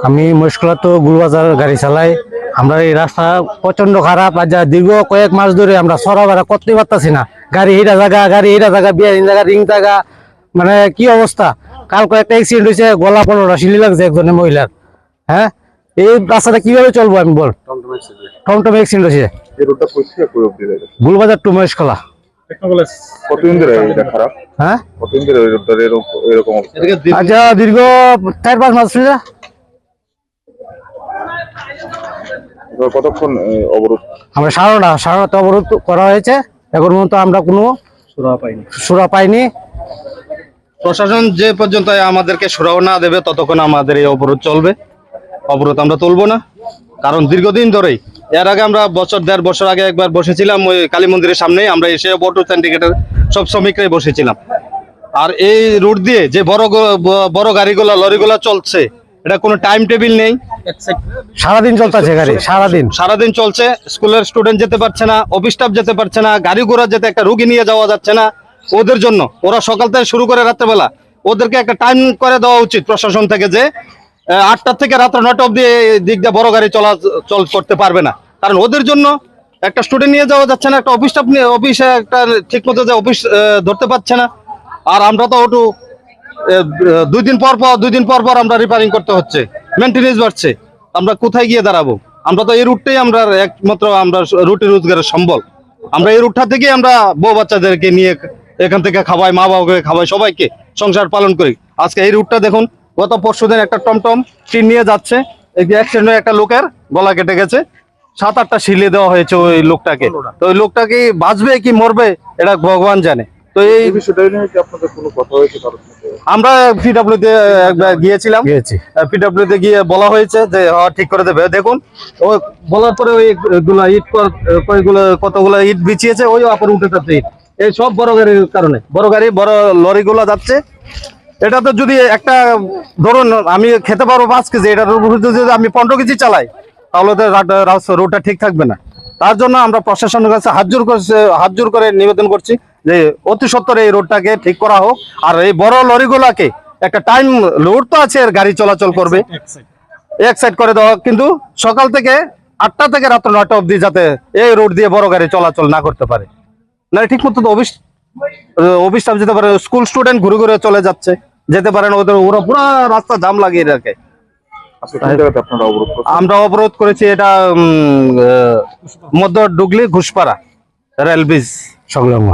আমি মহেশখোলা তো গুলবাজার গাড়ি চালাই। আমরা এই রাস্তা প্রচন্ড খারাপ, আর যা দীর্ঘ কয়েক মাস ধরে আমরা সরাবেড়া করতে পারতাছি না। গাড়ি হিটা জায়গা বিয়ারিং জায়গা রিং জায়গা, মানে কি অবস্থা। কাল কয়েকটা অ্যাক্সিডেন্ট হয়েছে, গলা পনেরোটা সিলি লাগছে একজনের মহিলার। হ্যাঁ, এই রাস্তাটা কিভাবে চলবো আমি বল। টমটম অ্যাক্সিডেন্ট হয়েছে গুলবাজার টু মহেশখোলা। কতদিন ধরে এটা খারাপ? হ্যাঁ, কতদিন ধরে এরকম অবস্থা? আচ্ছা দীর্ঘ 4-5 মাস হয়েছে। কতক্ষণ অবরোধ? আমরা সারাটা অবরোধ করা হয়েছে। এখন পর্যন্ত আমরা কোনো সুরা পাইনি। প্রশাসন যে পর্যন্ত আমাদেরকে সুরাও না দেবে ততক্ষণ আমাদের এই অবরোধ চলবে। অবরোধ আমরা তুলবো না, কারণ দীর্ঘদিন ধরেই, এর আগে আমরা 1.5 বছর আগে একবার বসেছিলাম ওই কালী মন্দিরের সামনেই। আমরা এসে অটো সিন্ডিকেটের সব শ্রমিকরাই বসেছিলাম। আর এই রুট দিয়ে যে বড় গাড়িগুলো লরিগুলো চলছে, এটা কোনো টাইম টেবিল নেই। সারাদিন চলতেছে গাড়ি, সারাদিন চলছে। স্কুলের স্টুডেন্ট যেতে পারছে না, অফিস স্টাফ যেতে পারছে না, গাড়ি ঘোড়া যেতে, একটা রুগী নিয়ে যাওয়া যাচ্ছে না। ওদের জন্য ওরা সকাল থেকে শুরু করে রাত্রেবেলা, ওদেরকে একটা টাইম করে দেওয়া উচিত প্রশাসন থেকে, যে 8টা থেকে রাত্র 9টা অব্দি দিক দিয়ে বড় গাড়ি চল করতে পারবে না। কারণ ওদের জন্য একটা স্টুডেন্ট নিয়ে যাওয়া যাচ্ছে না, একটা অফিস স্টাফ নিয়ে অফিসে একটা ঠিক মতো যে অফিস ধরতে পারছে না। আর আমরা তো ওটু 2 দিন পর পর আমরা রিপেয়ারিং করতে হচ্ছে, মেনটেনেন্স বাড়ছে। আমরা কোথায় গিয়ে দাঁড়াবো? আমরা তো এই রুটটাই আমরা একমাত্র আমরা রুটি রোজগারের সম্বল। আমরা এই রুটটা থেকে আমরা বউ বাচ্চাদেরকে নিয়ে এখান থেকে খাওয়াই, মা বাবাকে খাওয়াই, সবাইকে সংসার পালন করি। আজকে এই রুটটা দেখুন, গত পরশুদিন একটা টমটম টিন নিয়ে যাচ্ছে, এই যে অ্যাক্সিডেন্ট হয়ে একটা লোকের গলা কেটে গেছে, 7-8টা সিলে দেওয়া হয়েছে ওই লোকটাকে। তো ওই লোকটা কি বাঁচবে কি মরবে এটা ভগবান জানে। তো এই বিষয়টা নিয়ে কি আপনাদের কোনো কথা হয়েছে কারোর সাথে? আমরা পিডব্লিউ তে একবার গিয়েছিলাম, পিডব্লিউ তে গিয়ে বলা হয়েছে যে ঠিক করে দেবে। দেখুন ওই বলার পরে ওই কতগুলো ইট বিছিয়েছে, ওই আবার উঠে যাচ্ছে ইট। এই সব বড় গাড়ির কারণে, বড় লরিগুলো যাচ্ছে। এটাতে যদি একটা, ধরুন আমি খেতে পারবো 5 কেজি, এটার উপরে যদি আমি 15 কেজি চালাই, তাহলে তো রোডটা ঠিক থাকবে না। তার জন্য আমরা প্রশাসনের কাছে হাত জোর করে নিবেদন করছি যে অতি সত্বর এই রোডটাকে ঠিক করা হোক। আর এই বড় লরিগুলাকে একটা টাইম, রোড তো আছে, গাড়ি চলাচল করবে, এক সাইড করে দেওয়া। কিন্তু সকাল থেকে 8টা থেকে রাত্র 9টা অব্দি যাতে এই রোড দিয়ে বড় গাড়ি চলাচল না করতে পারে। না ঠিক মতো তো অফিস স্টাফ যেতে পারে, স্কুল স্টুডেন্ট ঘুরে ঘুরে চলে যাচ্ছে, যেতে পারে না। ওরা পুরো রাস্তা জাম লাগিয়ে রাখে। আমরা অবরোধ করেছি এটা মধ্য ডুগলি ঘুষপাড়া রেল ব্রিজ সংলগ্ন।